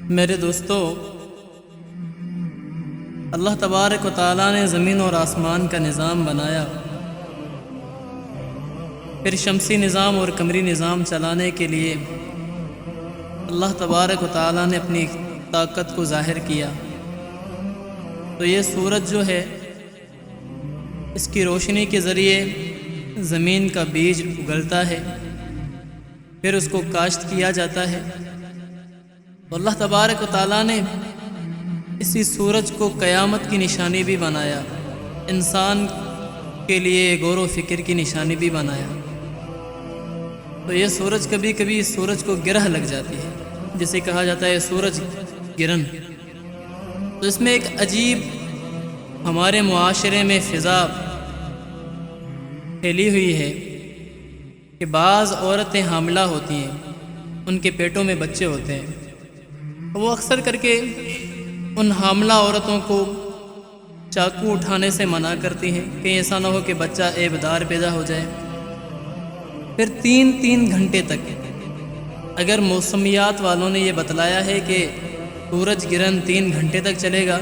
میرے دوستو، اللہ تبارک و تعالیٰ نے زمین اور آسمان کا نظام بنایا، پھر شمسی نظام اور قمری نظام چلانے کے لیے اللہ تبارک و تعالیٰ نے اپنی طاقت کو ظاہر کیا۔ تو یہ سورج جو ہے، اس کی روشنی کے ذریعے زمین کا بیج اگلتا ہے، پھر اس کو کاشت کیا جاتا ہے۔ تو اللہ تبارک و تعالیٰ نے اسی سورج کو قیامت کی نشانی بھی بنایا، انسان کے لیے غور و فکر کی نشانی بھی بنایا۔ تو یہ سورج کبھی کبھی سورج کو گرہ لگ جاتی ہے، جسے کہا جاتا ہے سورج گرہن۔ تو اس میں ایک عجیب ہمارے معاشرے میں فضا پھیلی ہوئی ہے کہ بعض عورتیں حاملہ ہوتی ہیں، ان کے پیٹوں میں بچے ہوتے ہیں، وہ اکثر کر کے ان حاملہ عورتوں کو چاقو اٹھانے سے منع کرتی ہیں کہ ایسا نہ ہو کہ بچہ عیبدار پیدا ہو جائے۔ پھر تین گھنٹے تک، اگر موسمیات والوں نے یہ بتلایا ہے کہ سورج گرہن 3 گھنٹے تک چلے گا،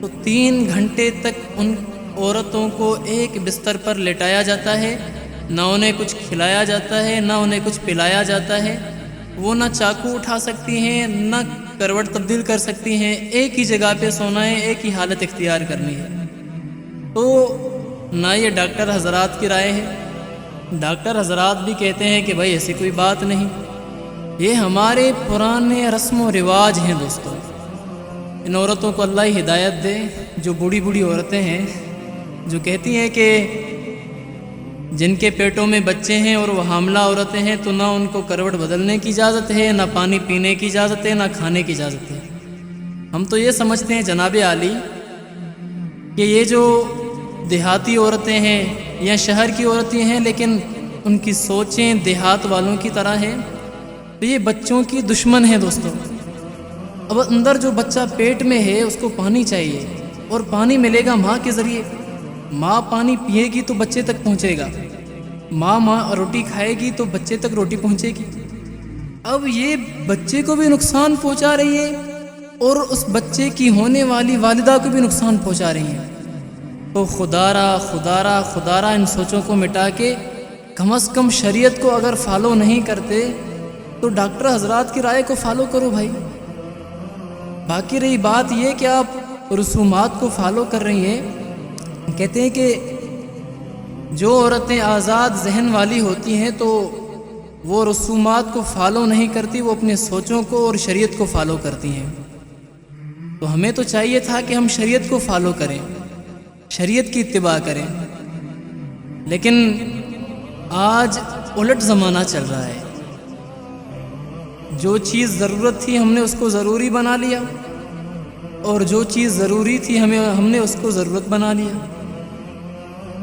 تو 3 گھنٹے تک ان عورتوں کو ایک بستر پر لٹایا جاتا ہے، نہ انہیں کچھ کھلایا جاتا ہے، نہ انہیں کچھ پلایا جاتا ہے۔ وہ نہ چاقو اٹھا سکتی ہیں، نہ کروٹ تبدیل کر سکتی ہیں، ایک ہی جگہ پہ سونا ہے، ایک ہی حالت اختیار کرنی ہے۔ تو نہ یہ ڈاکٹر حضرات کی رائے ہے، ڈاکٹر حضرات بھی کہتے ہیں کہ بھائی ایسی کوئی بات نہیں، یہ ہمارے پرانے رسم و رواج ہیں۔ دوستو، ان عورتوں کو اللہ ہی ہدایت دے، جو بوڑھی عورتیں ہیں جو کہتی ہیں کہ جن کے پیٹوں میں بچے ہیں اور وہ حاملہ عورتیں ہیں، تو نہ ان کو کروٹ بدلنے کی اجازت ہے، نہ پانی پینے کی اجازت ہے، نہ کھانے کی اجازت ہے۔ ہم تو یہ سمجھتے ہیں جناب عالی کہ یہ جو دیہاتی عورتیں ہیں یا شہر کی عورتیں ہیں، لیکن ان کی سوچیں دیہات والوں کی طرح ہیں، تو یہ بچوں کی دشمن ہیں۔ دوستو، اب اندر جو بچہ پیٹ میں ہے اس کو پانی چاہیے، اور پانی ملے گا ماں کے ذریعے۔ ماں پانی پیے گی تو بچے تک پہنچے گا، ماں روٹی کھائے گی تو بچے تک روٹی پہنچے گی۔ اب یہ بچے کو بھی نقصان پہنچا رہی ہے اور اس بچے کی ہونے والی والدہ کو بھی نقصان پہنچا رہی ہیں۔ تو خدارا ان سوچوں کو مٹا کے کم از کم شریعت کو اگر فالو نہیں کرتے تو ڈاکٹر حضرات کی رائے کو فالو کرو بھائی۔ باقی رہی بات یہ کہ آپ رسومات کو فالو کر رہی ہیں، کہتے ہیں کہ جو عورتیں آزاد ذہن والی ہوتی ہیں تو وہ رسومات کو فالو نہیں کرتی، وہ اپنے سوچوں کو اور شریعت کو فالو کرتی ہیں۔ تو ہمیں تو چاہیے تھا کہ ہم شریعت کو فالو کریں، شریعت کی اتباع کریں، لیکن آج الٹ زمانہ چل رہا ہے۔ جو چیز ضرورت تھی ہم نے اس کو ضروری بنا لیا، اور جو چیز ضروری تھی ہم نے اس کو ضرورت بنا لیا۔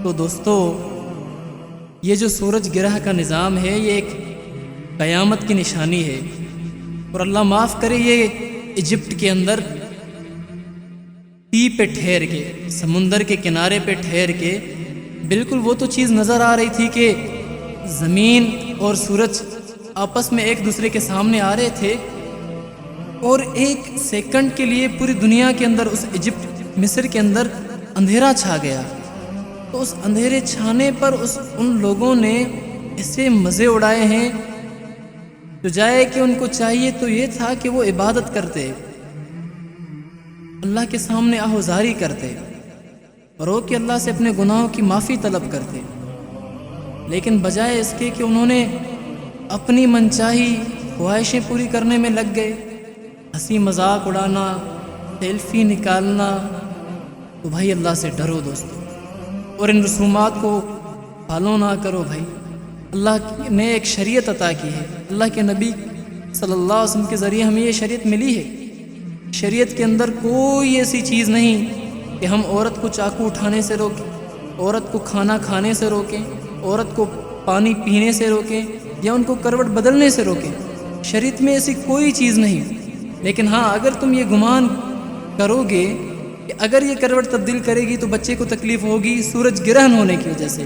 تو دوستو، یہ جو سورج گرہ کا نظام ہے، یہ ایک قیامت کی نشانی ہے، اور اللہ معاف کرے یہ ایجپٹ کے اندر سی پہ ٹھہر کے، سمندر کے کنارے پہ ٹھہر کے، بالکل وہ تو چیز نظر آ رہی تھی کہ زمین اور سورج آپس میں ایک دوسرے کے سامنے آ رہے تھے، اور ایک سیکنڈ کے لیے پوری دنیا کے اندر، اس ایجپٹ مصر کے اندر اندھیرا چھا گیا۔ تو اس اندھیرے چھانے پر ان لوگوں نے ایسے مزے اڑائے ہیں، تو جائے کہ ان کو چاہیے تو یہ تھا کہ وہ عبادت کرتے، اللہ کے سامنے آہوزاری کرتے، رو کہ اللہ سے اپنے گناہوں کی معافی طلب کرتے، لیکن بجائے اس کے کہ انہوں نے اپنی منچاہی خواہشیں پوری کرنے میں لگ گئے، ہنسی مذاق اڑانا، سیلفی نکالنا، تو بھائی اللہ سے ڈرو دوستو، اور ان رسومات کو فالو نہ کرو بھائی۔ اللہ نے ایک شریعت عطا کی ہے، اللہ کے نبی صلی اللہ علیہ وسلم کے ذریعے ہمیں یہ شریعت ملی ہے۔ شریعت کے اندر کوئی ایسی چیز نہیں کہ ہم عورت کو چاقو اٹھانے سے روکیں، عورت کو کھانا کھانے سے روکیں، عورت کو پانی پینے سے روکیں، یا ان کو کروٹ بدلنے سے روکیں۔ شریعت میں ایسی کوئی چیز نہیں، لیکن ہاں اگر تم یہ گمان کرو گے کہ اگر یہ کروٹ تبدیل کرے گی تو بچے کو تکلیف ہوگی سورج گرہن ہونے کی وجہ سے،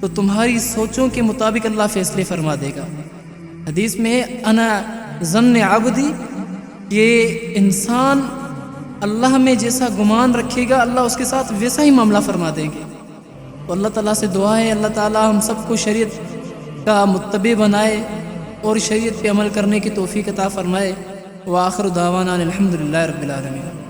تو تمہاری سوچوں کے مطابق اللہ فیصلے فرما دے گا۔ حدیث میں ہے انا ظن عبدی کہ انسان اللہ میں جیسا گمان رکھے گا اللہ اس کے ساتھ ویسا ہی معاملہ فرما دیں گے۔ تو اللہ تعالیٰ سے دعا ہے اللہ تعالیٰ ہم سب کو شریعت کا متبع بنائے اور شریعت پہ عمل کرنے کی توفیق عطا فرمائے۔ وآخر دعوانا الحمدللہ رب العالمین۔